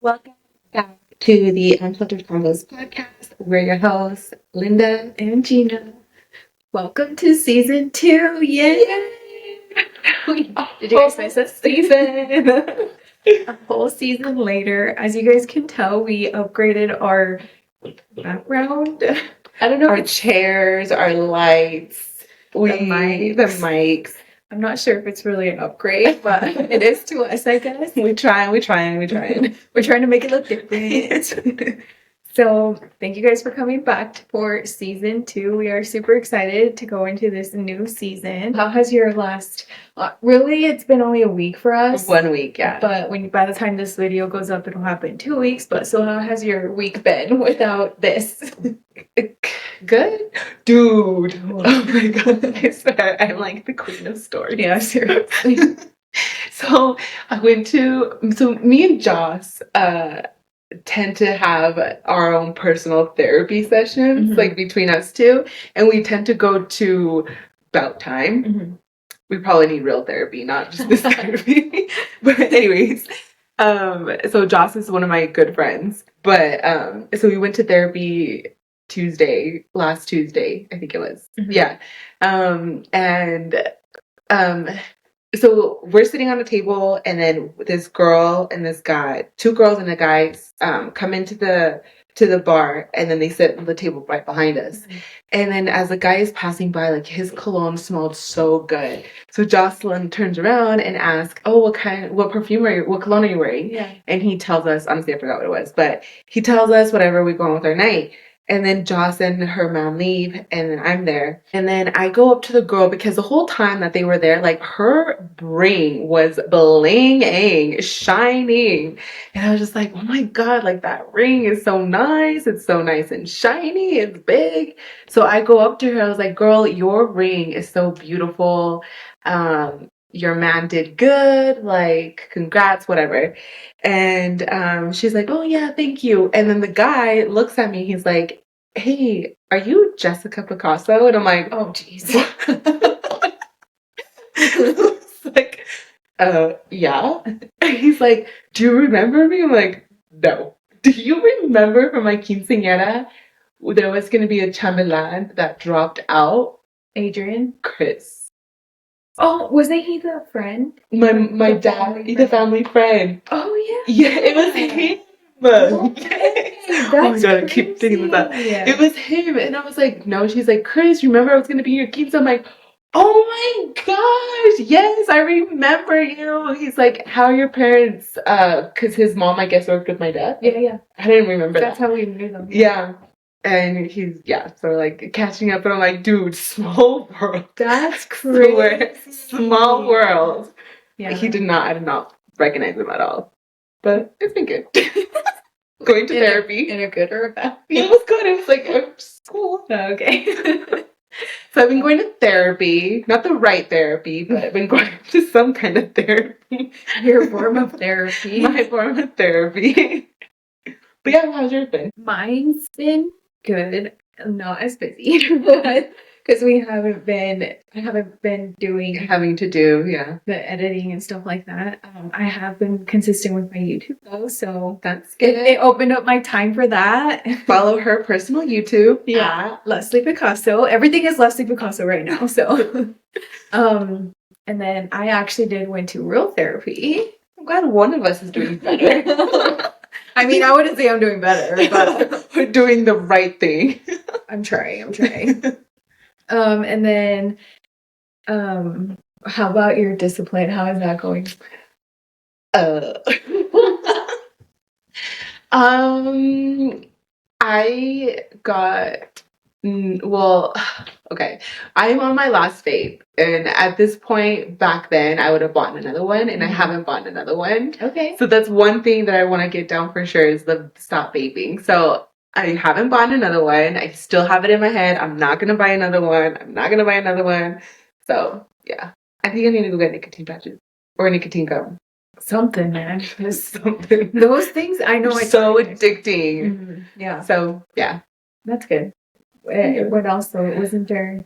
Welcome back to the Unfiltered Convos podcast. We're your hosts, Linda and Gina. Welcome to season 2. Yay! Did you guys miss a season? A whole season later. As you guys can tell, we upgraded our background. I don't know. Our chairs, our lights, the mics. I'm not sure if it's really an upgrade, but it is to us, I guess. We're trying. We're trying to make it look different. So thank you guys for coming back for season 2. We are super excited to go into this new season. How has your last... really, it's been only a week for us. 1 week, yeah. But by the time this video goes up, it'll happen 2 weeks. But so how has your week been without this? Good? Dude. Oh my god. I swear, I'm like the queen of stories. Yeah, seriously. So me and Joss tend to have our own personal therapy sessions, like between us two, and we tend to go to Bout Time. We probably need real therapy, not just this therapy. But anyways, so Joss is one of my good friends, but so we went to therapy last Tuesday, I think it was. Yeah. So we're sitting on a table, and then this girl and this guy, 2 girls and a guy, come into the bar, and then they sit on the table right behind us. And then as the guy is passing by, like, his cologne smelled so good. So Jocelyn turns around and asks, "Oh, what cologne are you wearing?" Yeah. And he tells us, honestly, I forgot what it was, but he tells us whatever, we go on with our night. And then Joss and her mom leave, and then I'm there. And then I go up to the girl, because the whole time that they were there, like, her ring was blinging, shining. And I was just like, oh my god, like, that ring is so nice. It's so nice and shiny. It's big. So I go up to her. I was like, girl, your ring is so beautiful. Your man did good. Like, congrats, whatever. And she's like, oh yeah, thank you. And then the guy looks at me. He's like, hey, are you Jessica Picasso? And I'm like, oh jeez. Like, yeah. And he's like, do you remember me? I'm like, no. Do you remember from my quinceañera, there was going to be a chambelán that dropped out? Adrian? Chris. Oh, wasn't he the friend? My dad, the family friend. Oh yeah. Yeah, it was him. Okay, Oh my god, I keep thinking of that. Yeah. It was him, and I was like, no. She's like, Chris, remember I was gonna be your quince? I'm like, oh my gosh, yes, I remember you. He's like, how are your parents? Because his mom, I guess, worked with my dad. Yeah. I didn't remember That's that. how we knew them. Yeah. And so like catching up, and I'm like, dude, small world. That's crazy. Small world. Yeah. I did not recognize him at all. But it's been good. Going to therapy. In a good or a bad? It was good. It was like school. Okay. So I've been going to therapy. Not the right therapy, but I've been going to some kind of therapy. Your form of therapy. My form of therapy. But yeah, how's yours been? Mine's been good. Not as busy, but because I haven't been doing having to do the editing and stuff like that. I have been consistent with my YouTube though, so that's good. It opened up my time for that. Follow her personal YouTube. Yeah, Leslie Picasso. Everything is Leslie Picasso right now. So, and then I actually went to real therapy. I'm glad one of us is doing better. I mean, I wouldn't say I'm doing better, but we're doing the right thing. I'm trying. And then, how about your discipline? How is that going? I got, okay. I'm on my last vape, and at this point, back then, I would have bought another one, and I haven't bought another one. Okay. So that's one thing that I want to get down for sure, is the stop vaping. So I haven't bought another one. I still have it in my head. I'm not going to buy another one. So, yeah. I think I need to go get nicotine patches or nicotine gum. Something, man. Something. Those things, I know. It's so addicting. Yeah. So, yeah. That's good. What else, though? Wasn't there?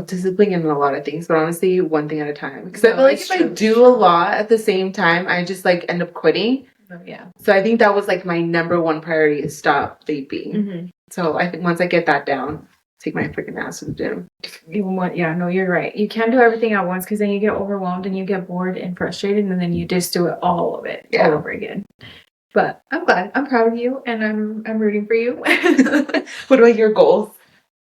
Discipline in a lot of things, but honestly, one thing at a time. Because I feel like if I do a lot at the same time, I just, like, end up quitting. Oh, yeah. So I think that was like my number one priority is stop vaping. Mm-hmm. So I think once I get that down, take my freaking ass to the gym. Yeah, no, you're right. You can't do everything at once because then you get overwhelmed and you get bored and frustrated, and then you just do it all of it all over again. But I'm glad. I'm proud of you, and I'm rooting for you. What about your goals?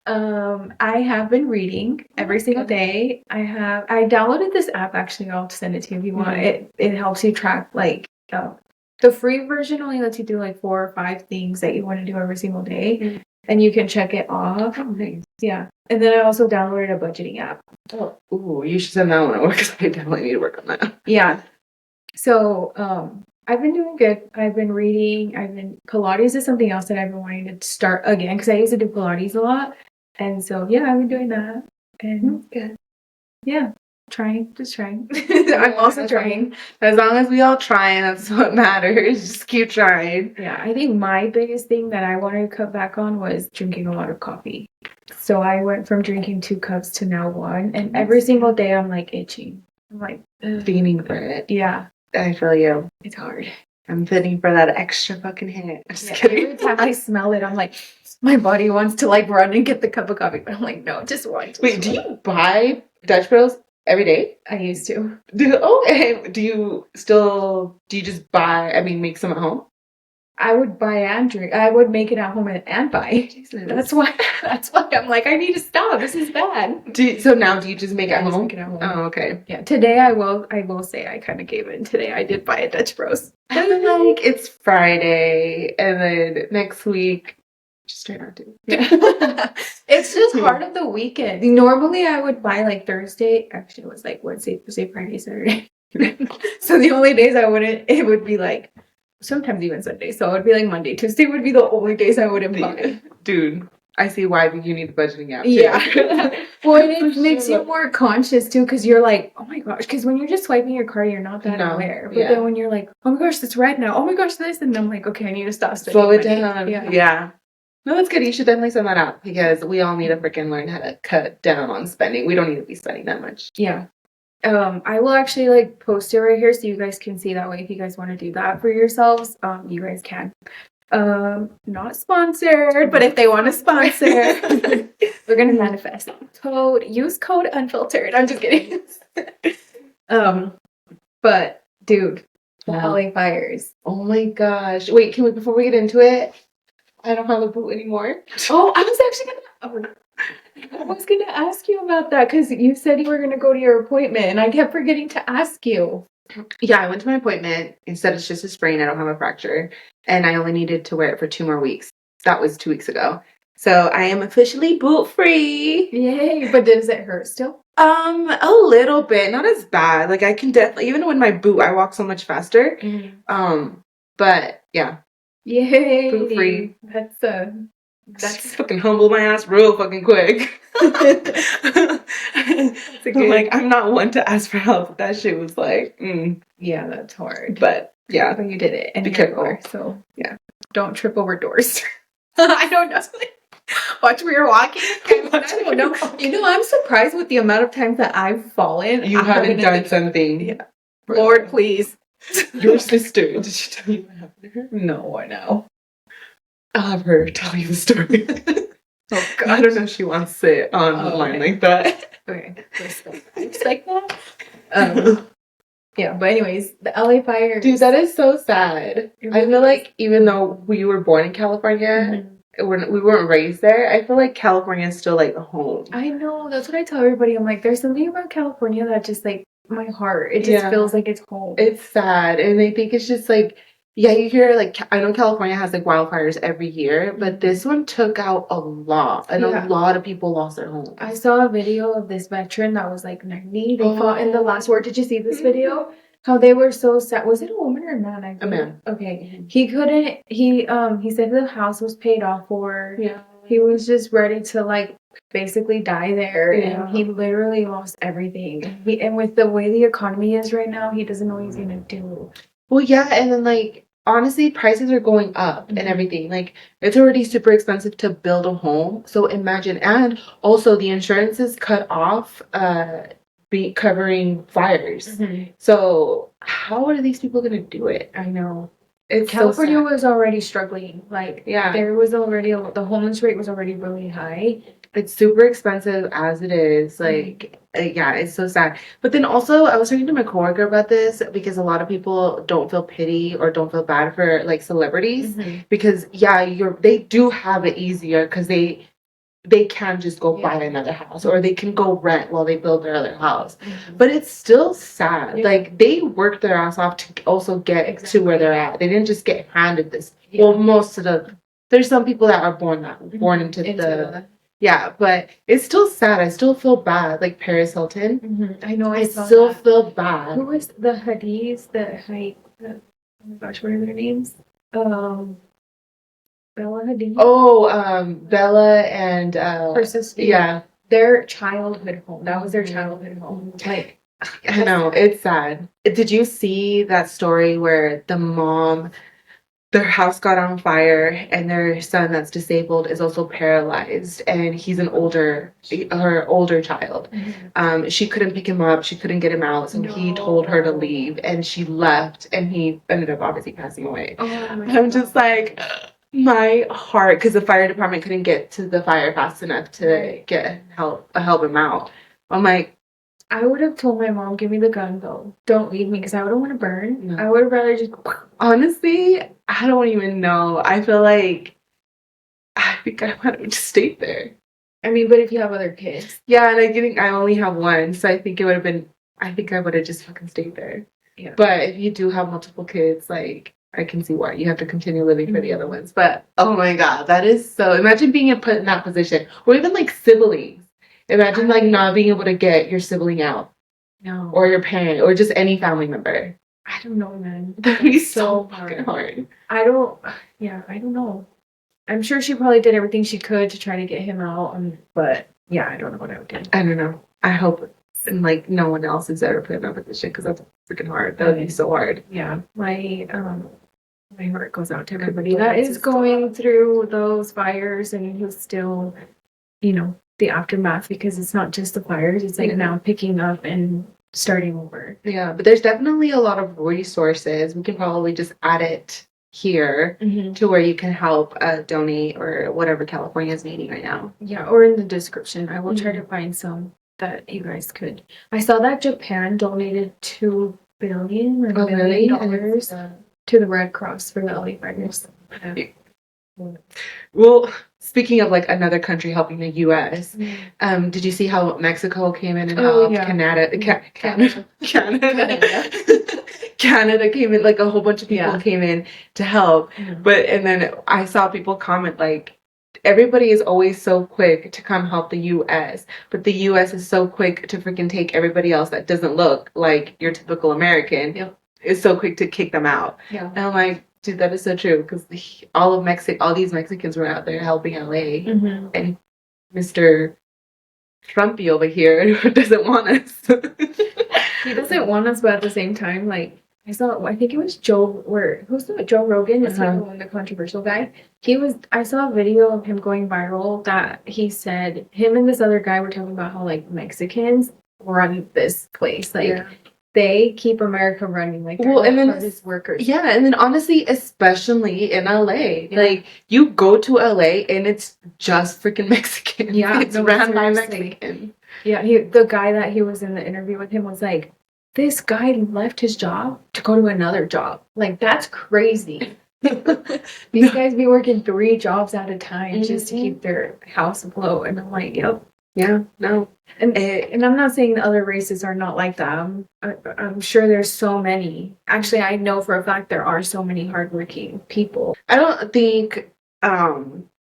I have been reading every single day. I downloaded this app. Actually, I'll send it to you if you want. It helps you track like the free version only lets you do like 4 or 5 things that you want to do every single day, and you can check it off. Oh, nice. Yeah, and then I also downloaded a budgeting app. Oh, ooh, you should send that one over because I definitely need to work on that. Yeah. So, I've been doing good. I've been reading. Pilates is something else that I've been wanting to start again because I used to do Pilates a lot. And so, yeah, I've been doing that. And good. Yeah, just trying. I'm also trying. As long as we all trying, that's what matters. Just keep trying. Yeah, I think my biggest thing that I wanted to cut back on was drinking a lot of coffee. So I went from drinking 2 cups to now 1. And every single day I'm like itching. I'm like fiending for it. Yeah. I feel you. It's hard. I'm fitting for that extra fucking hit. I'm just kidding. Every time I smell it, I'm like, my body wants to like run and get the cup of coffee, but I'm like, no, just one. Wait, do you buy Dutch Bros every day? I used to. Do you just buy? I mean, make some at home? I would buy and drink. I would make it at home and buy. Jesus. That's why I'm like, I need to stop. This is bad. So now do you just make it at home? Make it at home. Oh, okay. Yeah. Today I will say I kind of gave in. Today I did buy a Dutch Bros. I'm like, it's Friday, and then next week, just try not to. Yeah. It's just part of the weekend. Normally I would buy like Thursday. Actually, it was like Wednesday, Thursday, Friday, Saturday. So the only days I wouldn't, it would be like sometimes even Sunday. So it would be like Monday, Tuesday would be the only days I wouldn't buy. Dude, I see why you need the budgeting app too. Yeah. Well, it makes you more conscious too, because you're like, oh my gosh, because when you're just swiping your card, you're not that aware. But then when you're like, oh my gosh, that's red now. Oh my gosh, this, and I'm like, okay, I need to stop spending slow it money. down. Yeah. No, that's good. You should definitely send that out because we all need to freaking learn how to cut down on spending. We don't need to be spending that much. Yeah. I will actually like post it right here so you guys can see that way. If you guys want to do that for yourselves, you guys can. Not sponsored, but if they want to sponsor, we're gonna manifest. Use code unfiltered. I'm just kidding. But dude, the LA fires. Oh my gosh. Wait, before we get into it, I don't have a boot anymore. Oh, I was gonna ask you about that because you said you were gonna go to your appointment and I kept forgetting to ask you. Yeah, I went to my appointment. Instead, it's just a sprain. I don't have a fracture. And I only needed to wear it for 2 more weeks. That was 2 weeks ago. So I am officially boot free. Yay. But does it hurt still? A little bit. Not as bad. Like I can definitely, even with my boot, I walk so much faster. But yeah. Yay. Boot free. That's fucking humble my ass real fucking quick. I'm like, I'm not one to ask for help. That shit was like, Yeah, that's hard. But yeah. But you did it. And be careful. So yeah. Don't trip over doors. I don't know. Watch where you're walking. I don't know. You know, I'm surprised with the amount of times that I've fallen. You haven't done something. Yeah. Lord, please. Your sister. Did she tell you what happened to her? No, I know. I'll have her tell you the story. Oh God. I don't know if she wants to say it online like that. Okay. Just like that. Yeah, but anyways, the LA fire. Dude, that is so sad. I feel like even though we were born in California, we weren't raised there, I feel like California is still like a home. I know. That's what I tell everybody. I'm like, there's something about California that just like my heart. It just feels like it's home. It's sad. And I think it's just like, yeah, you hear like, I know California has like wildfires every year, but this one took out a lot. And a lot of people lost their homes. I saw a video of this veteran that was like 90. They fought in the last war. Did you see this video? How they were so sad. Was it a woman or a man? A man. Okay. He couldn't, he said the house was paid off for. Yeah. He was just ready to like basically die there. Yeah. And he literally lost everything. And with the way the economy is right now, he doesn't know what he's going to do. Well, yeah. And then like, honestly, prices are going up and everything. Like, it's already super expensive to build a home. So imagine, and also the insurance is cut off, covering fires. So how are these people gonna do it? I know. It's California so sad. was already struggling. Like, Yeah. there was already the homeless rate was already really high. It's super expensive as it is. Like, yeah, it's so sad. But then also, I was talking to my coworker about this because a lot of people don't feel pity or don't feel bad for like celebrities because yeah, they do have it easier because they can just go buy another house or they can go rent while they build their other house. But it's still sad. Like they worked their ass off to also get to where they're at. They didn't just get handed this. Well, most of there's some people that are born into the yeah, but it's still sad. I still feel bad. Like Paris Hilton. I know. I still feel bad. Who was the Hadis? Oh my gosh, what are their names? Bella Hadid. Oh, Bella and her sister. yeah. Their childhood home. That was their childhood home. Like, I know, it's sad. Did you see that story where the mom, their house got on fire and their son that's disabled is also paralyzed and he's her older child. She couldn't pick him up, she couldn't get him out, so he told her to leave and she left and he ended up obviously passing away. I'm just like, my heart, because the fire department couldn't get to the fire fast enough to help him out. I'm like, I would have told my mom, give me the gun though. Don't leave me because I wouldn't want to burn. No. I would have rather just. Honestly, I don't even know. I feel like I think I might have just stayed there. I mean, but if you have other kids. Yeah, and I only have one, so I think it would have been. I think I would have just fucking stayed there. Yeah. But if you do have multiple kids, like I can see why you have to continue living for the other ones. But oh my god, that is so. Imagine being put in that position, or even like siblings. Imagine like not being able to get your sibling out. No. Or your parent, or just any family member. I don't know, man. That'd be so fucking hard. I don't know. I'm sure she probably did everything she could to try to get him out, but yeah, I don't know what I would do. I don't know. I hope like no one else is ever put in that position because that's freaking hard. That would be so hard. Yeah, my heart goes out to everybody that is going through those fires and who's still, the aftermath, because it's not just the fires, it's like now picking up and starting over. Yeah, but there's definitely a lot of resources. We can probably just add it here to where you can help donate or whatever California is needing right now. Yeah, or in the description. I will try to find some that you guys could. I saw that Japan donated $2 billion or $1 million to the Red Cross for the LA fires. Well, speaking of like another country helping the U.S., did you see how Mexico came in and helped? Canada came in, like a whole bunch of people came in to help. And then I saw people comment like, everybody is always so quick to come help the U.S., but the U.S. is so quick to freaking take everybody else that doesn't look like your typical American. Yep. Is so quick to kick them out. Yeah. And I'm like, dude, that is so true because all these Mexicans were out there helping LA, and Mr. Trumpy over here doesn't want us. He doesn't want us, but at the same time, like I think it was Joe Rogan? Is the controversial guy? I saw a video of him going viral that he said him and this other guy were talking about how like Mexicans run this place, like. They keep America running, like they're the hardest workers. Yeah, and then honestly, especially in LA, like you go to LA and it's just freaking Mexican. Yeah, it's ran by Mexican. Yeah, the guy that he was in the interview with him was like, this guy left his job to go to another job. Like that's crazy. These guys be working 3 jobs at a time just to keep their house afloat, and I'm like, yep. Yeah, no. And I'm not saying the other races are not like that. I'm sure there's so many. Actually, I know for a fact there are so many hardworking people. I don't think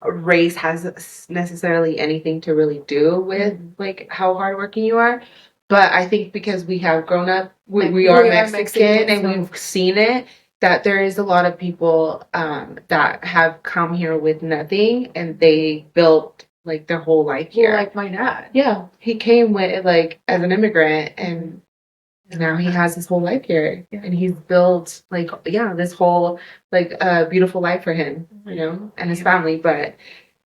race has necessarily anything to really do with like how hardworking you are. But I think because we have grown up, we are Mexican and we've seen it, that there is a lot of people that have come here with nothing and they built like their whole life here. Like my dad. Yeah. He came with like as an immigrant and now he has his whole life here. Yeah. And he's built like this whole like beautiful life for him, and his family. But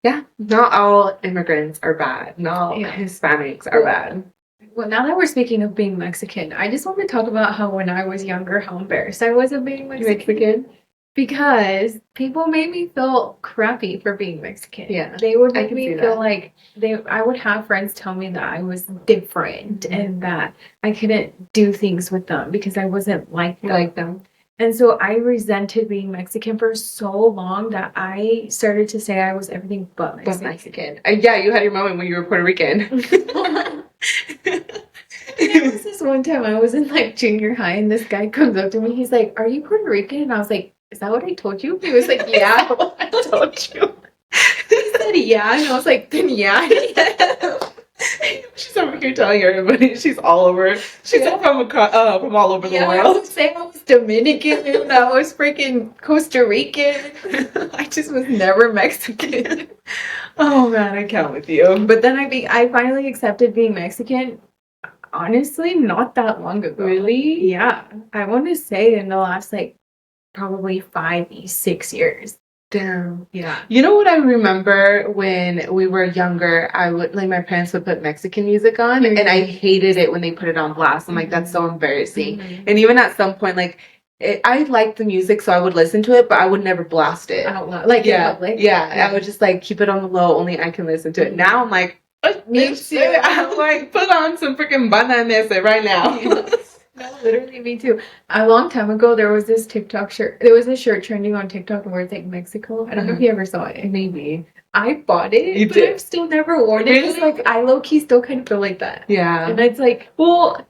yeah, not all immigrants are bad. Not all Hispanics are bad. Well, now that we're speaking of being Mexican, I just want to talk about how when I was younger, how embarrassed I was of being Mexican. Because people made me feel crappy for being Mexican. Yeah, They would I make can me see feel that. like I would have friends tell me that I was different and that I couldn't do things with them because I wasn't like them. Like them. And so I resented being Mexican for so long that I started to say I was everything but But Mexican. Mexican. Yeah, you had your moment when you were Puerto Rican. There was this one time I was in like junior high and this guy comes up to me. He's like, "Are you Puerto Rican?" And I was like, "Is that what I told you?" He was like, "Yeah." I told you. He said, "Yeah." And I was like, "Then yeah." She's over here telling everybody she's all over. She's from all over the I world. was saying I was Dominican and I was freaking Costa Rican. I just was never Mexican. Oh man, I count with you. But then I finally accepted being Mexican. Honestly, not that long ago. Really? Yeah. I want to say in the last like probably 5, 6 years. Damn. Yeah. You know what I remember when we were younger? I would like my parents would put Mexican music on, and I hated it when they put it on blast. I'm like, that's so embarrassing. And even at some point, like I liked the music, so I would listen to it, but I would never blast it out loud. Like in public. Yeah. I would just like keep it on the low. Only I can listen to it. Now I'm like, me too. I'm like, put on some freaking bananas right now. No, literally me too. A long time ago, there was this TikTok shirt. There was a shirt trending on TikTok where it's like Mexico. I don't know if you ever saw it. Maybe. I bought it, You but did? I've still never worn it. Really? It's like I low key still kind of feel like that. Yeah. And it's like, well,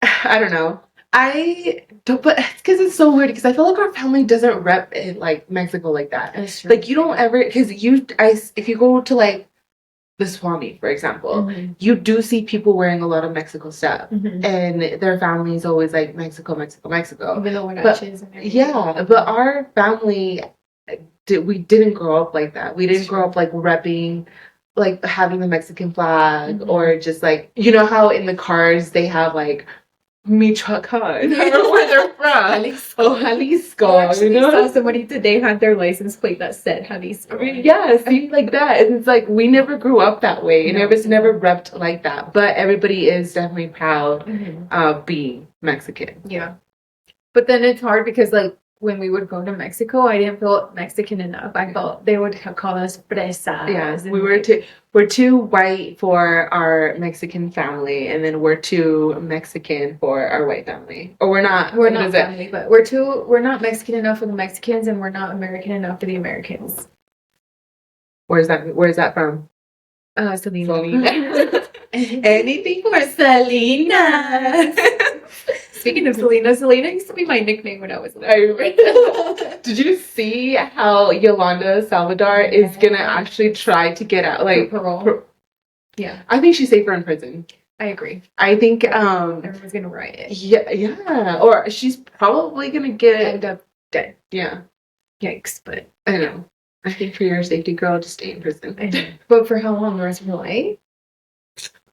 I don't know. I don't, but it's because it's so weird because I feel like our family doesn't rep in like Mexico like that. that's true. Like you don't ever, because if you go to like the Swami, for example, you do see people wearing a lot of Mexico stuff, and their family is always like Mexico, Mexico, Mexico. Even though we're not Chis and everything. Yeah, but our family, we didn't grow up like that. We didn't grow up like repping, like having the Mexican flag, or just like, you know how in the cars they have like Michoacan, or where they're from. Jalisco. Jalisco. Oh, actually, I saw somebody today had their license plate that said Jalisco. I mean, yeah, see, like that. And it's like, we never grew up that way. And it was never repped like that. But everybody is definitely proud of being Mexican. Yeah. But then it's hard because, like, when we would go to Mexico, I didn't feel Mexican enough. I felt they would call us fresas. Yeah, we're too white for our Mexican family, and then we're too Mexican for our white family. Or we're not family, but we're not Mexican enough for the Mexicans, and we're not American enough for the Americans. Where's that from? Selena. Anything for Selena. Speaking of Selena used to be my nickname when I was little. Did you see how Yolanda Salvador is gonna actually try to get out, like parole? Yeah, I think she's safer in prison. I agree. I think everyone's gonna riot. Yeah, or she's probably gonna end up dead. Yeah, yikes! But I know. I think for your safety, girl, just stay in prison. But for how long? The rest of her life?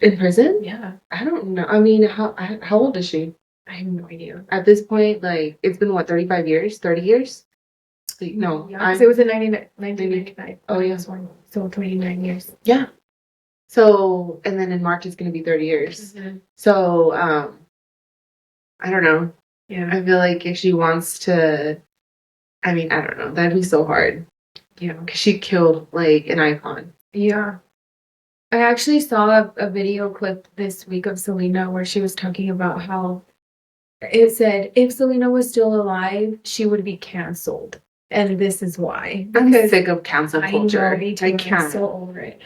In prison? Yeah. I don't know. I mean, how old is she? I have no idea. At this point, like, it's been, what, 35 years? 30 years? Like, no. Yeah, because it was in 1995. Oh, yeah. So 29 years. Yeah. So, and then in March, it's going to be 30 years. So, I don't know. Yeah. I feel like if she wants to, I mean, I don't know. That'd be so hard. Yeah. Because she killed, like, an icon. Yeah. I actually saw a video clip this week of Selena where she was talking about how it said if Selena was still alive, she would be canceled. And this is why. I'm sick of cancel culture. I can't. I'm so over it.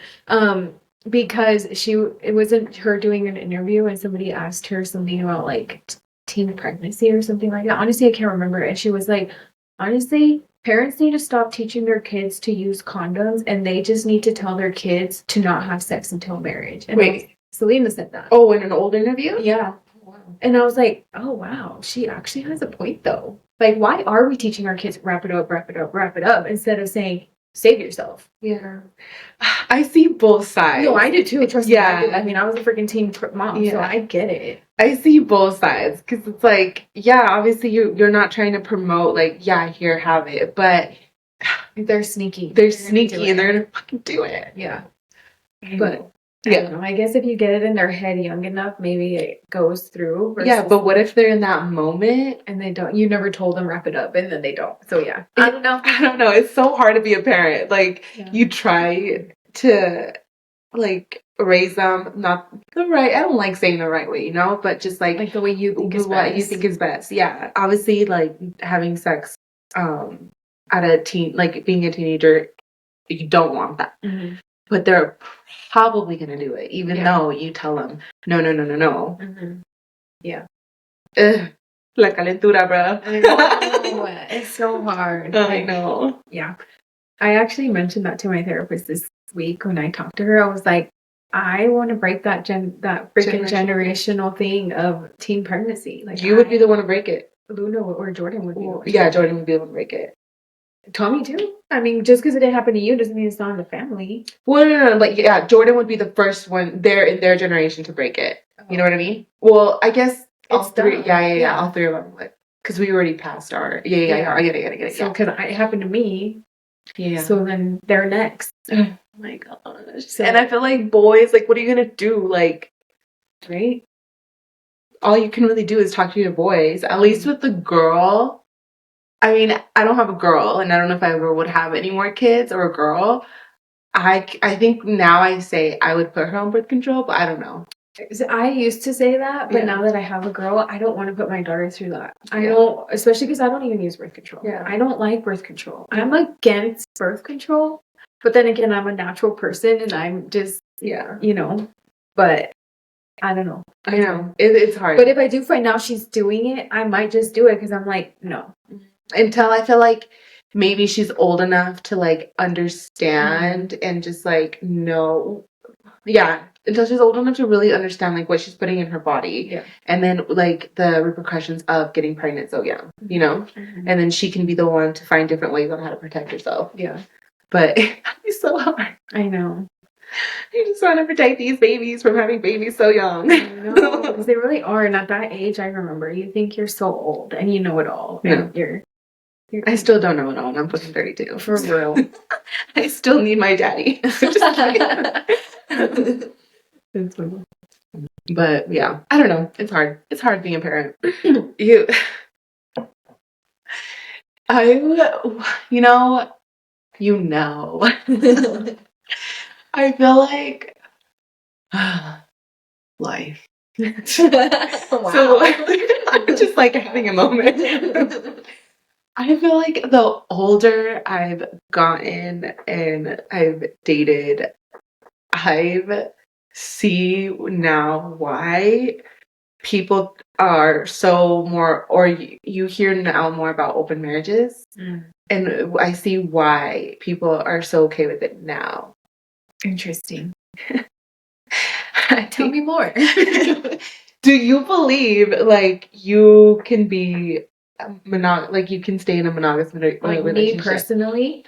Because it wasn't her doing an interview and somebody asked her something about like teen pregnancy or something like that. Honestly, I can't remember. And she was like, honestly, parents need to stop teaching their kids to use condoms, and they just need to tell their kids to not have sex until marriage. And wait, Selena said that. Oh, in an old interview? Yeah. Wow. And I was like, oh wow, she actually has a point though. Like, why are we teaching our kids wrap it up, instead of saying save yourself? Yeah. I see both sides. No, I did too. Trust me. I mean, I was a freaking teen mom, so I get it. I see both sides because it's like, yeah, obviously you're not trying to promote like, yeah, here, have it, but they're sneaky. They're sneaky and they're gonna fucking do it. Yeah. But I Yeah. don't know. I guess if you get it in their head young enough, maybe it goes through. Yeah, versus- but what if they're in that moment? and they don't? You never told them wrap it up, and then they don't. So yeah, I don't know. I don't know. It's so hard to be a parent. Like, Yeah. you try to, like, raise them not the right. I don't like saying the right way, you know, but just like the way you think is what best. you think is best. Yeah, obviously, like having sex, at a teen, like being a teenager, you don't want that, Mm-hmm. but they're probably gonna do it, even though you tell them no, no, no, no, no. Mm-hmm. Yeah. Ugh, la calentura, bro. I know. It's so hard. I know. Yeah. I actually mentioned that to my therapist this week when I talked to her. I was like, I want to break that freaking generational thing of teen pregnancy. Like, you would be the one to break it. Luna or Jordan would be. Yeah, Jordan would be the one to break it. Tommy too. I mean, just because it didn't happen to you doesn't mean it's not in the family. Well, no. Like, yeah, Jordan would be the first one there in their generation to break it. You know what I mean? Well, I guess all three. Yeah. All three of them would, because we already passed our. Yeah. I get it. So, because it happened to me. Yeah. So then they're next. Oh my gosh. So, and I feel like boys, like, what are you gonna do? Like, right? All you can really do is talk to your boys. At least with the girl. I mean, I don't have a girl, and I don't know if I ever would have any more kids or a girl. I think now I say I would put her on birth control, but I don't know. I used to say that, but now that I have a girl, I don't want to put my daughter through that. I don't, especially because I don't even use birth control. Yeah. I don't like birth control. I'm against birth control, but then again, I'm a natural person, and I'm just, you know, but I don't know. I know. It's hard. But if I do find out she's doing it, I might just do it because I'm like, no. Until I feel like maybe she's old enough to, like, understand and just, like, know. Yeah. Until she's old enough to really understand, like, what she's putting in her body. Yeah. And then, like, the repercussions of getting pregnant so young, you know? Mm-hmm. And then she can be the one to find different ways on how to protect herself. Yeah. But it's so hard. I know. You just want to protect these babies from having babies so young. I know, because they really are. And at that age, I remember, you think you're so old and you know it all. And you're I still don't know it all, and I'm pushing 32. For real. I still need my daddy. But yeah, I don't know. It's hard. It's hard being a parent. I feel like life. Wow. So I'm just like having a moment. I feel like the older I've gotten and I've dated, I've see now why people are so more, or you hear now more about open marriages. And I see why people are so okay with it now. Interesting. Tell me more. Do you believe, like, you can be like, you can stay in a monogamous relationship? Me personally?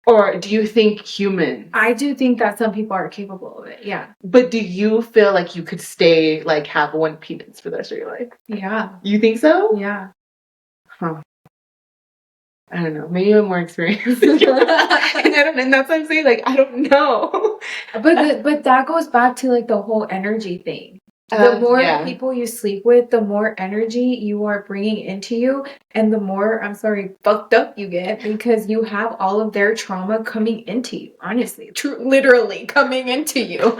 Or do you think humans? I do think that some people are capable of it, yeah. But do you feel like you could stay, like, have one penis for the rest of your life? Yeah. You think so? Yeah. Huh. I don't know. Maybe I'm more experienced. And that's what I'm saying. Like, I don't know. But that goes back to, like, the whole energy thing. The more people you sleep with, the more energy you are bringing into you, and the more, fucked up you get, because you have all of their trauma coming into you. Honestly, literally coming into you.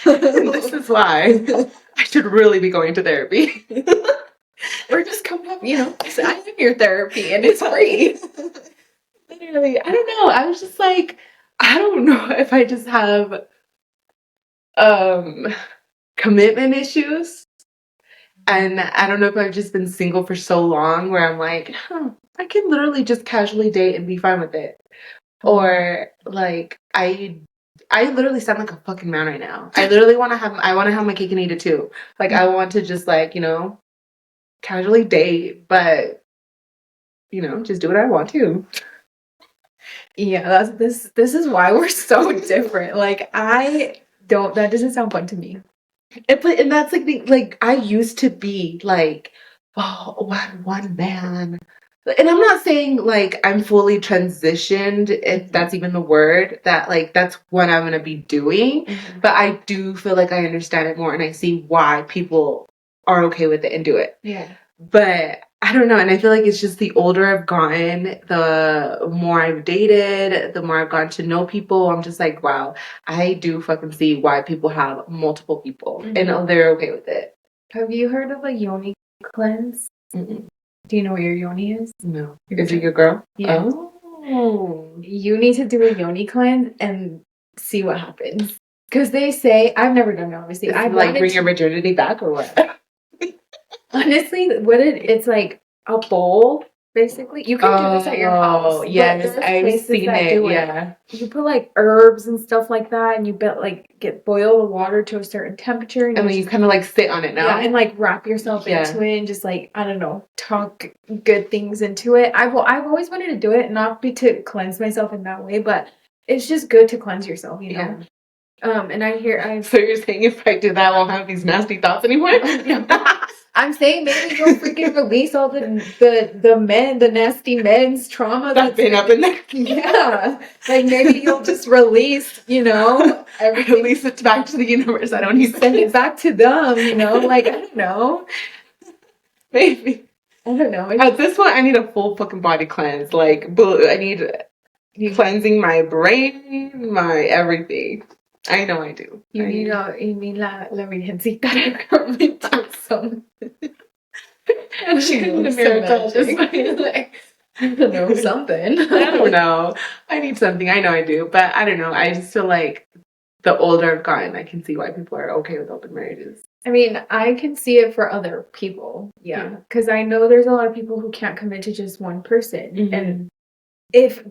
This is why I should really be going to therapy. Or just come up, I am your therapy, and it's free. Literally, I don't know. I was just like, I don't know if I just have commitment issues, and I don't know if I've just been single for so long where I'm like, I can literally just casually date and be fine with it. Or, like, I literally sound like a fucking man right now. I literally want to have my cake and eat it too. Like, I want to just, like, casually date, but just do what I want to. Yeah, this is why we're so different. Like, that doesn't sound fun to me. And that's like I used to be like, oh, one man, And I'm not saying like I'm fully transitioned, if that's even the word, that like that's what I'm gonna be doing. But I do feel like I understand it more and I see why people are okay with it and do it. Yeah. But I don't know. And I feel like it's just the older I've gotten, the more I've dated, the more I've gotten to know people. I'm just like, wow, I do fucking see why people have multiple people and they're okay with it. Have you heard of a yoni cleanse? Mm-mm. Do you know where your yoni is? No. Is it your girl? Yeah. Oh. You need to do a yoni cleanse and see what happens. Because they say, I've never done it, obviously. I like bring your virginity back or what? Honestly, it's like a bowl, basically. You can do this at your house. Oh, yes, I've seen it. Yeah. You put like herbs and stuff like that, and you get boil the water to a certain temperature, and then you kind of like sit on it now. Yeah, and like wrap yourself into it, and just like I don't know, talk good things into it. I've always wanted to do it, not be to cleanse myself in that way, but it's just good to cleanse yourself, you know. And so you're saying if I do that, I won't have these nasty thoughts anymore? I'm saying maybe you'll freaking release all the nasty men's trauma that's been up in there. Yeah. Like maybe you'll just release, everything. Release it back to the universe. I don't need to send it back to them, like I don't know. Maybe. I don't know. At this point, I need a full fucking body cleanse. Like, I need cleansing my brain, my everything. I know I do. You need la virgencita to come into some. She couldn't have miracles. Like, I don't know, something. I don't know. I need something. I know I do, but I don't know. I just feel like the older I've gotten, I can see why people are okay with open marriages. I mean, I can see it for other people. Yeah. Because I know there's a lot of people who can't commit to just one person. And if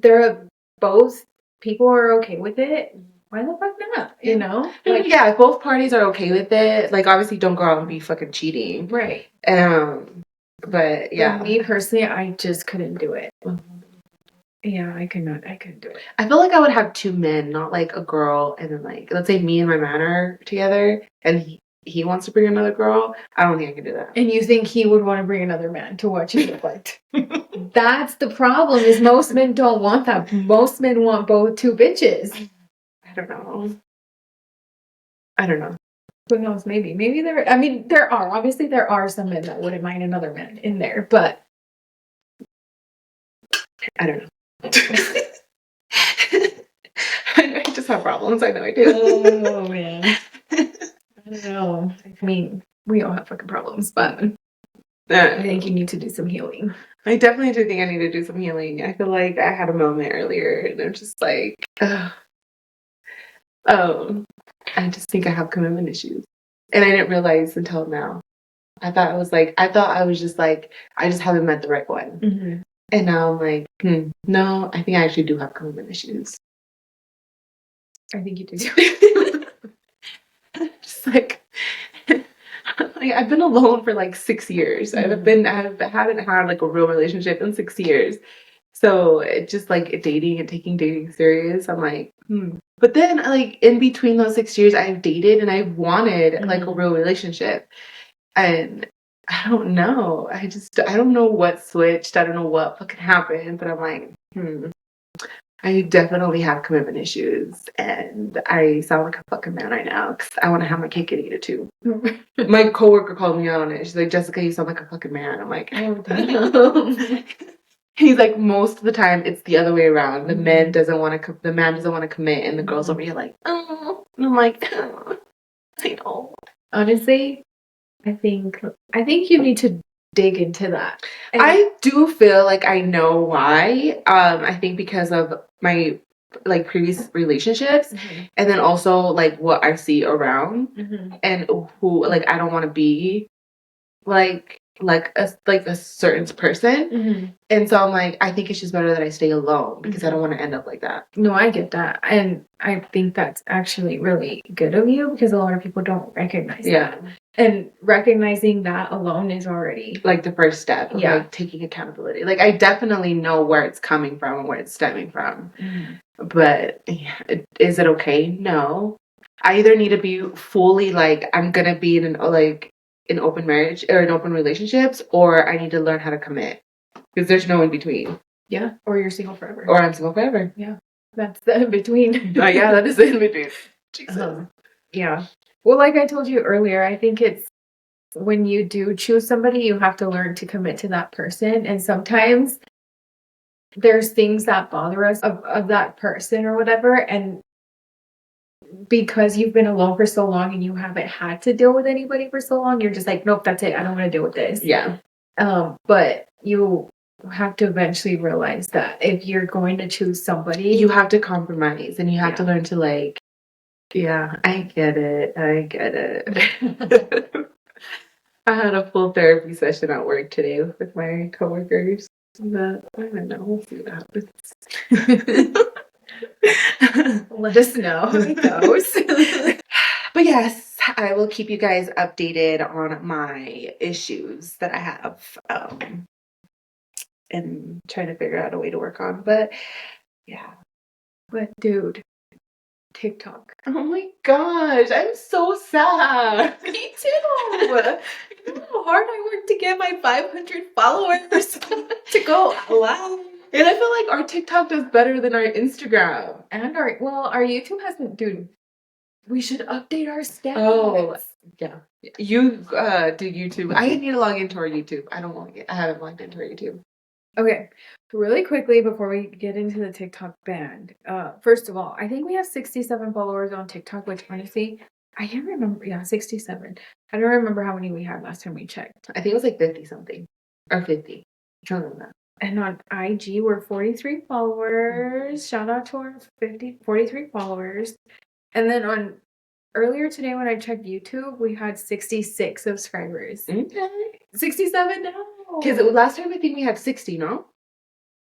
both people are okay with it, why the fuck not? You know? Like, yeah, if both parties are okay with it, like obviously don't go out and be fucking cheating. Right. But yeah. For me personally, I just couldn't do it. Yeah, I couldn't do it. I feel like I would have two men, not like a girl, and then like let's say me and my man are together and he wants to bring another girl. I don't think I can do that. And you think he would want to bring another man to watch you get fucked? That's the problem, is most men don't want that. Most men want two bitches. I don't know. Who knows? Maybe there are some men that wouldn't mind another man in there, but I don't know. I just have problems. I know I do. Oh man. I don't know. I mean, we all have fucking problems, but I think you need to do some healing. I definitely do think I need to do some healing. I feel like I had a moment earlier and I'm just like, I just think I have commitment issues. And I didn't realize until now. I thought I was just like, I just haven't met the right one. Mm-hmm. And now I'm like, no, I think I actually do have commitment issues. I think you do too. Just like I've been alone for like 6 years. Mm-hmm. I haven't had like a real relationship in 6 years. So it's just like dating and taking dating serious. I'm like, But then like in between those 6 years, I've dated and I've wanted like a real relationship. And I don't know. I don't know what switched. I don't know what fucking happened. But I'm like, I definitely have commitment issues, and I sound like a fucking man right now because I want to have my cake and eat it too. My coworker called me out on it. She's like, Jessica, you sound like a fucking man. I'm like, oh, damn. He's like, most of the time it's the other way around. The man doesn't want to commit, and the girls over here like, oh. And I'm like, oh, I know. Honestly, I think you need to dig into that. And I do feel like I know why. I think because of my like previous relationships, and then also like what I see around, and who like I don't want to be like a certain person, and so I'm like, I think it's just better that I stay alone because I don't want to end up like that. No, I get that, and I think that's actually really good of you because a lot of people don't recognize that. And recognizing that alone is already like the first step of like taking accountability. Like I definitely know where it's coming from and where it's stemming from. But is it okay? No. I either need to be fully like I'm gonna be in an open marriage or in open relationships, or I need to learn how to commit. Because there's no in between. Yeah. Or you're single forever. Or I'm single forever. Yeah. That's the in between. Oh, yeah, that is the in between. Jesus. Yeah. Well, like I told you earlier, I think it's when you do choose somebody, you have to learn to commit to that person. And sometimes there's things that bother us of that person or whatever. And because you've been alone for so long and you haven't had to deal with anybody for so long, you're just like, nope, that's it. I don't want to deal with this. Yeah. But you have to eventually realize that if you're going to choose somebody, you have to compromise and you have to learn to like, yeah, I get it. I had a full therapy session at work today with my coworkers. But I don't know. We'll see what happens. Let us know how it goes. But yes, I will keep you guys updated on my issues that I have and trying to figure out a way to work on. But yeah. But dude, TikTok. Oh my gosh, I'm so sad. Me too. You know how hard I worked to get my 500 followers to go live. And I feel like our TikTok does better than our Instagram. And our YouTube hasn't, dude. We should update our stats. Oh, yeah. You do YouTube. I need to log into our YouTube. I haven't logged into our YouTube. Okay. Really quickly before we get into the TikTok band. First of all, I think we have 67 followers on TikTok, which honestly, I can't remember. Yeah, 67. I don't remember how many we had last time we checked. I think it was like 50 something. Or 50. Something like that. And on IG, we're 43 followers. Shout out to our 43 followers. And then earlier today when I checked YouTube, we had 66 subscribers. Okay. 67 now. Because last time I think we had 60, no?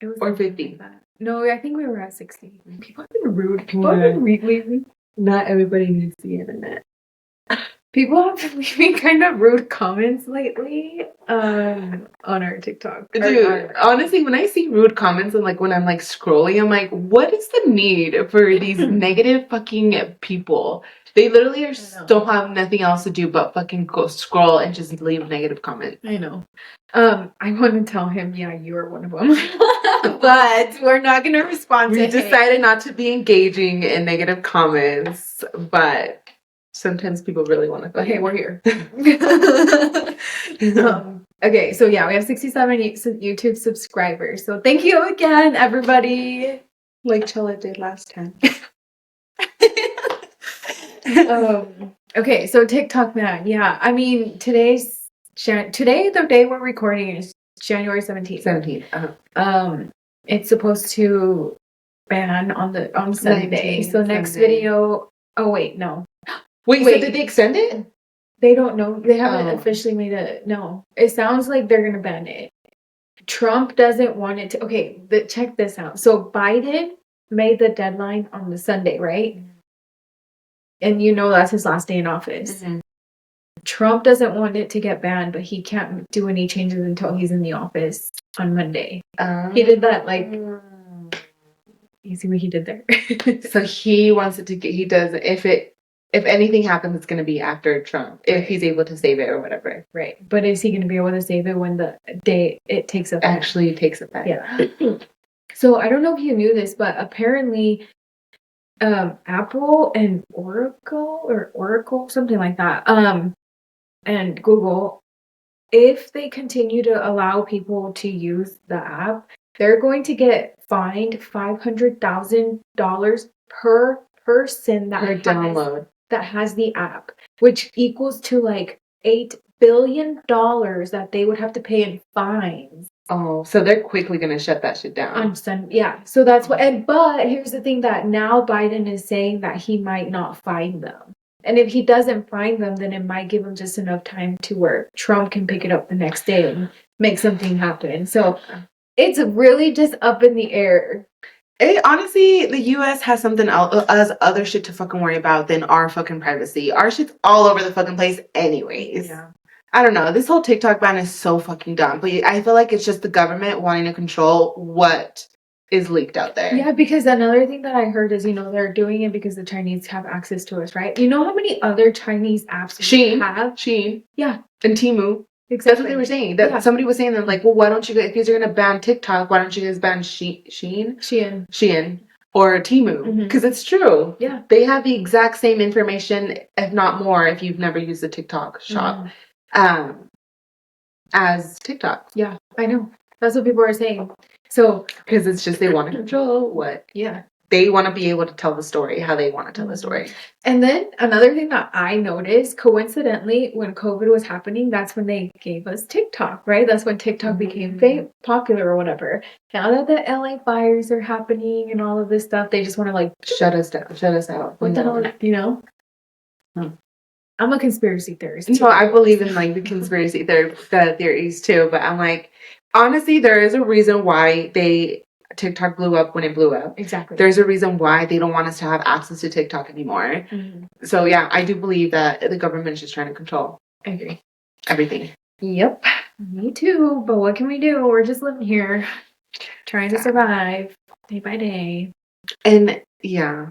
It was or 50. No, I think we were at 60. People have been rude. People have been really. Not everybody needs the internet. People have been leaving kind of rude comments lately on our TikTok. Dude, honestly, when I see rude comments and like when I'm like scrolling, I'm like, what is the need for these negative fucking people? They literally don't have nothing else to do but fucking go scroll and just leave negative comments. I know. I want to tell him, yeah, you are one of them. But we're not going to respond to We decided not to be engaging in negative comments, but sometimes people really want to go, hey, we're here. Okay, so yeah, we have 67 YouTube subscribers. So thank you again, everybody. Like Chilla did last time. Okay, so TikTok man. Yeah, I mean, today, the day we're recording is January 17th. 17th. Uh-huh. It's supposed to ban on Sunday. So next video. Oh wait, no. Wait, so did they extend it? They don't know. They haven't officially made it. No, it sounds like they're gonna ban it. Trump doesn't want it to. Okay, check this out. So Biden made the deadline on the Sunday, right? And you know that's his last day in office. Mm-hmm. Trump doesn't want it to get banned, but he can't do any changes until he's in the office on Monday. He did that like. You see what he did there? So he wants it to get. He does if anything happens, it's going to be after Trump, right. If he's able to save it or whatever. Right. But is he going to be able to save it when the day it takes effect? Actually takes effect. Yeah. So I don't know if you knew this, but apparently Apple and Oracle, something like that, and Google, if they continue to allow people to use the app, they're going to get fined $500,000 per person that has the app, which equals to like $8 billion that they would have to pay in fines. Oh, so they're quickly going to shut that shit down. Yeah, so that's what. But here's the thing that now Biden is saying that he might not fine them. And if he doesn't fine them, then it might give him just enough time to where Trump can pick it up the next day and make something happen. So it's really just up in the air. Honestly, the U.S. has something else, other shit to fucking worry about than our fucking privacy. Our shit's all over the fucking place anyways. Yeah. I don't know. This whole TikTok ban is so fucking dumb. But I feel like it's just the government wanting to control what is leaked out there. Yeah, because another thing that I heard is, they're doing it because the Chinese have access to us, right? You know how many other Chinese apps we have? Shein. Yeah. And Temu. Exactly. That's what they were saying. That Yeah. somebody was saying that, like, well, why don't you guys, if you're gonna ban TikTok, why don't you guys ban Shein or Temu? Because it's true. Yeah. They have the exact same information, if not more, if you've never used a TikTok shop, as TikTok. Yeah, I know. That's what people are saying. So, because it's just they want to control what. Yeah. They want to be able to tell the story how they want to tell the story. And then another thing that I noticed, coincidentally, when COVID was happening, that's when they gave us TikTok, right? That's when TikTok became popular or whatever. Now that the LA fires are happening and all of this stuff, they just want to like shut us down, shut us out. What the hell, you know? I'm a conspiracy theorist. No, I believe in like the conspiracy theories too, but I'm like, honestly, there is a reason why TikTok blew up when it blew up. Exactly. There's a reason why they don't want us to have access to TikTok anymore. So yeah, I do believe that the government is just trying to control. I agree. Everything. Yep. Me too. But what can we do? We're just living here, trying to survive day by day. And yeah.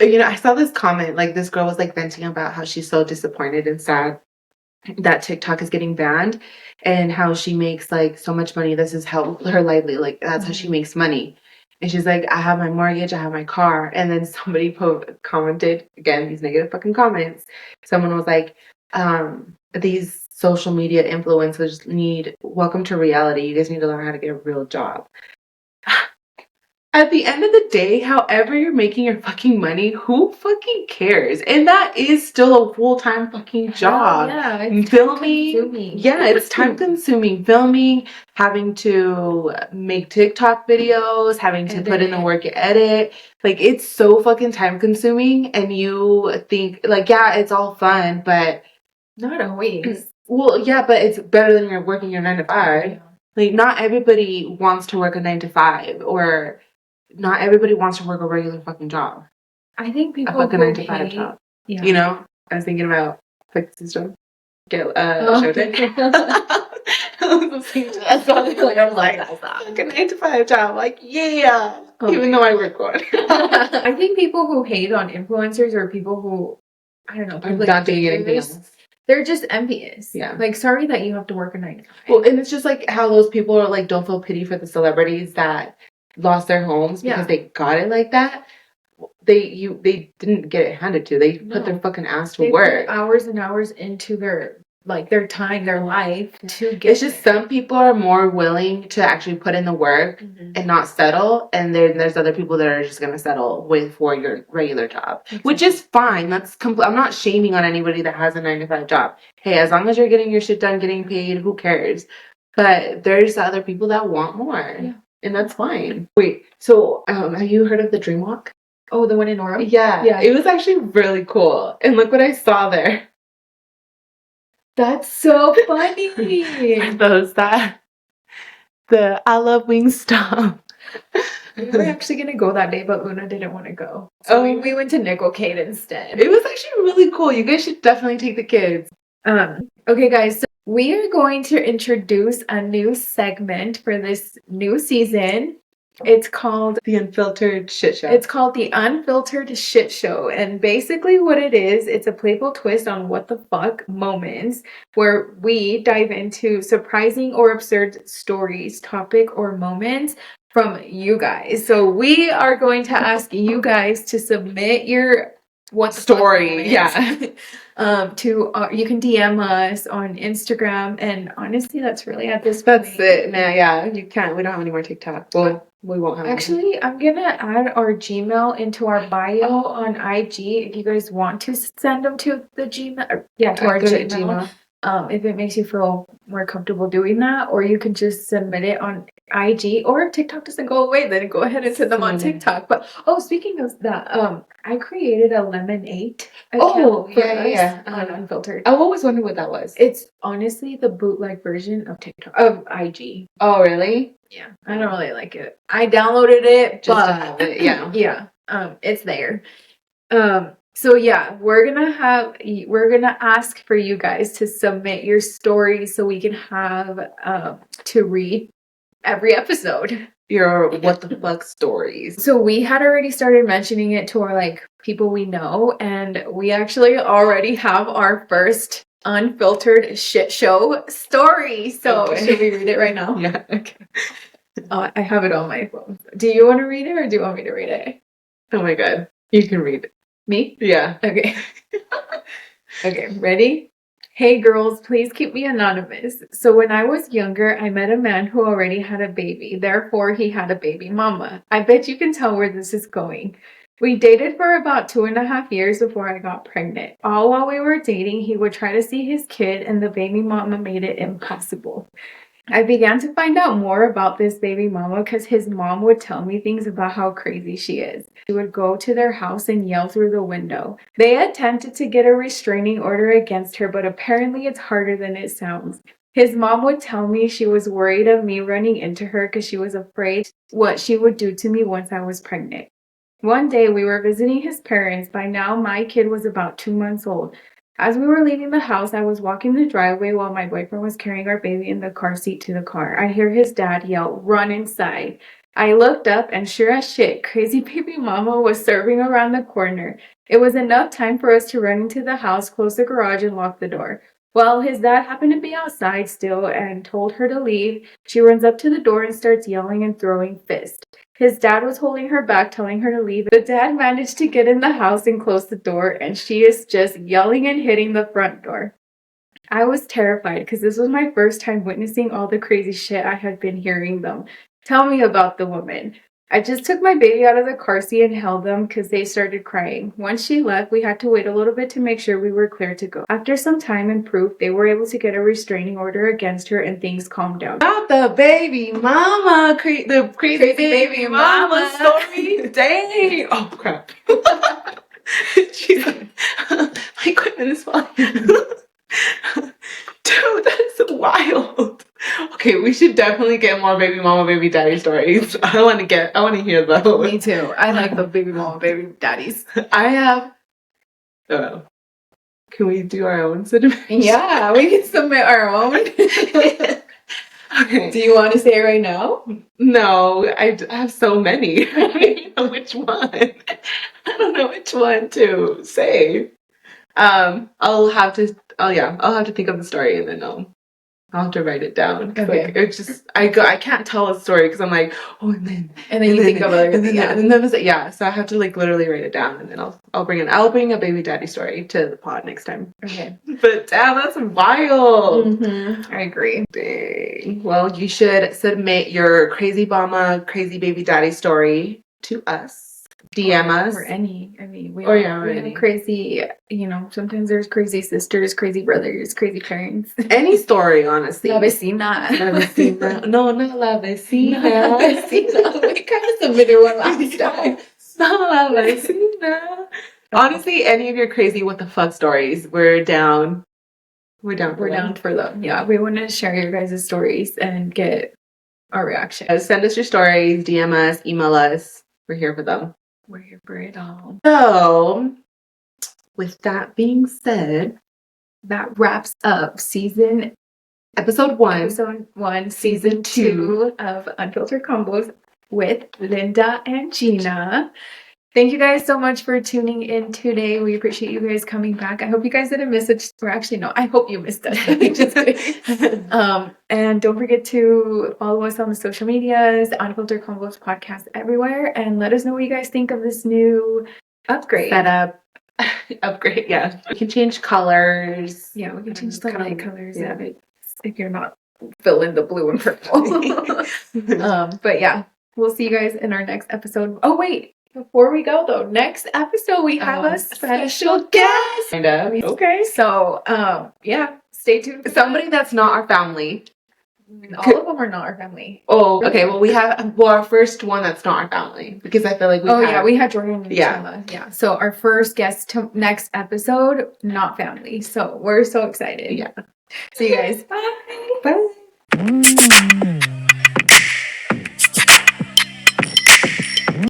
You know, I saw this comment, like this girl was like venting about how she's so disappointed and sad that TikTok is getting banned and how she makes like so much money. This is how her lively, like that's how she makes money. And she's like, I have my mortgage, I have my car. And then somebody commented, again, these negative fucking comments. Someone was like, these social media influencers welcome to reality. You guys need to learn how to get a real job. At the end of the day, however you're making your fucking money, who fucking cares? And that is still a full-time fucking job. Yeah, it's filming. Yeah, it's time consuming. Filming, having to make TikTok videos, having to put in the work and edit. Like, it's so fucking time consuming. And you think, like, yeah, it's all fun, but not always. Well, yeah, but it's better than you're working your 9 to 5. Yeah. Like, not everybody wants to work a 9 to 5 or not everybody wants to work a regular fucking job. I think people a fucking 9 to 5 job. Yeah. You know, I was thinking about Click System. Showtime. I was listening to that song. I was like, fucking 9 to 5 job. Like, yeah. Even though I work one. I think people who hate on influencers or people who, I don't know, people not doing anything else. They're just envious. Yeah. Like, sorry that you have to work a 9 to 5. Well, and it's just like how those people are like, don't feel pity for the celebrities that lost their homes because they got it like that. They didn't get it handed to. They put their fucking ass to work. Put hours and hours into their time, their life to get. It's just some people are more willing to actually put in the work and not settle, and there's other people that are just gonna settle for your regular job, which is fine. That's I'm not shaming on anybody that has a 9 to 5 job. Hey, as long as you're getting your shit done, getting paid, who cares? But there's other people that want more. Yeah. And that's fine. Wait, so have you heard of the Dream Walk? Oh, the one in Orem? Yeah. Yeah. It was actually really cool. And look what I saw there. That's so funny. Those the I love Wingstop. We were actually gonna go that day, but Luna didn't want to go. So we went to Nickelcade instead. It was actually really cool. You guys should definitely take the kids. Okay, guys. So we are going to introduce a new segment for this new season. It's called The Unfiltered Shit Show. It's called The Unfiltered Shit Show. And basically what it is, it's a playful twist on what the fuck moments where we dive into surprising or absurd stories, topic, or moments from you guys. So we are going to ask you guys to submit your story. Yeah. You can DM us on Instagram, and honestly that's really at this point. That's it. Nah, yeah, you can't. We don't have any more TikTok. Well, we won't have actually I'm gonna add our Gmail into our bio on IG if you guys want to send them to the Gmail to our Gmail. If it makes you feel more comfortable doing that, or you can just submit it on IG, or if TikTok doesn't go away, then go ahead and send them on TikTok. But speaking of that, I created a Lemonade account on Unfiltered. I always wondered what that was. It's honestly the bootleg version of TikTok of IG. Oh, really? Yeah, I don't really like it. I downloaded it just to have it. Yeah, yeah. It's there. So yeah, we're gonna ask for you guys to submit your story so we can have to read every episode. Your what the fuck stories. So we had already started mentioning it to our people we know, and we actually already have our first unfiltered shit show story. So Okay. should we read it right now? Yeah, okay. I have it on my phone. Do you want to read it or do you want me to read it? Oh my god. You can read it. Me? Yeah. Okay. Okay, ready? Hey girls, please keep me anonymous. So when I was younger, I met a man who already had a baby. Therefore, he had a baby mama. I bet you can tell where this is going. We dated for about 2.5 years before I got pregnant. All while we were dating, he would try to see his kid, and the baby mama made it impossible. I began to find out more about this baby mama because his mom would tell me things about how crazy she is. She would go to their house and yell through the window. They attempted to get a restraining order against her, but apparently it's harder than it sounds. His mom would tell me she was worried of me running into her because she was afraid what she would do to me once I was pregnant. One day we were visiting his parents. By now, my kid was about 2 months old. As we were leaving the house, I was walking the driveway while my boyfriend was carrying our baby in the car seat to the car. I hear his dad yell, "Run inside." I looked up and sure as shit, crazy baby mama was serving around the corner. It was enough time for us to run into the house, close the garage, and lock the door. Well, his dad happened to be outside still and told her to leave. She runs up to the door and starts yelling and throwing fists. His dad was holding her back, telling her to leave. The dad managed to get in the house and close the door, and she is just yelling and hitting the front door. I was terrified because this was my first time witnessing all the crazy shit I had been hearing them. Tell me about the woman. I just took my baby out of the car seat and held them because they started crying. Once she left, we had to wait a little bit to make sure we were clear to go. After some time and proof, they were able to get a restraining order against her and things calmed down. Not the baby mama, the crazy baby mama story. Dang. Oh crap. She's like, my equipment is falling. Dude, that's wild. Okay, we should definitely get more baby mama, baby daddy stories. I want to hear those. Me too. I like the baby mama, baby daddies. I have. Oh. Can we do our own submission? Yeah, we can submit our own. Okay. Do you want to say it right now? No, I have so many. I don't know which one. I don't know which one to say. I'll have to think of the story and then I'll have to write it down. Okay. Like, it's just I can't tell a story because I'm like, oh, and then you think of other things. Yeah. So I have to like literally write it down and then I'll bring a baby daddy story to the pod next time. Okay. But damn, that's wild. Mm-hmm. I agree. Dang. Well, you should submit your crazy mama, crazy baby daddy story to us. DM us. Or any. I mean, we any. have crazy, sometimes there's crazy sisters, crazy brothers, crazy parents. Any story, honestly. La vecina. La vecina. No, not la vecina. La vecina. We kind of submitted one last time. No, la vecina. Honestly, any of your crazy what the fuck stories, we're down. We're down for them. Yeah, we want to share your guys' stories and get our reaction. Send us your stories, DM us, email us. We're here for them. We're here for it all. So, with that being said, that wraps up episode 1, season 2 of Unfiltered Convos with Linda and Gina. Thank you guys so much for tuning in today. We appreciate you guys coming back. I hope you guys didn't miss it. Or actually, no, I hope you missed us. Just kidding. And don't forget to follow us on the social medias, Unfiltered Convos podcast everywhere, and let us know what you guys think of this new upgrade. Setup. Upgrade, yeah. We can change colors. Yeah, we can change the light colors. Yeah. If you're not filling the blue and purple. But yeah, we'll see you guys in our next episode. Oh, wait. Before we go though, next episode we have a special guest. Kind of. Okay. So, yeah, stay tuned. Somebody that's not our family. All of them are not our family. Oh, okay. Well, we have our first one that's not our family because I feel like we had Jordan and yeah. Stella. Yeah. So our first guest to next episode, not family. So we're so excited. Yeah. See you guys. Bye. Bye.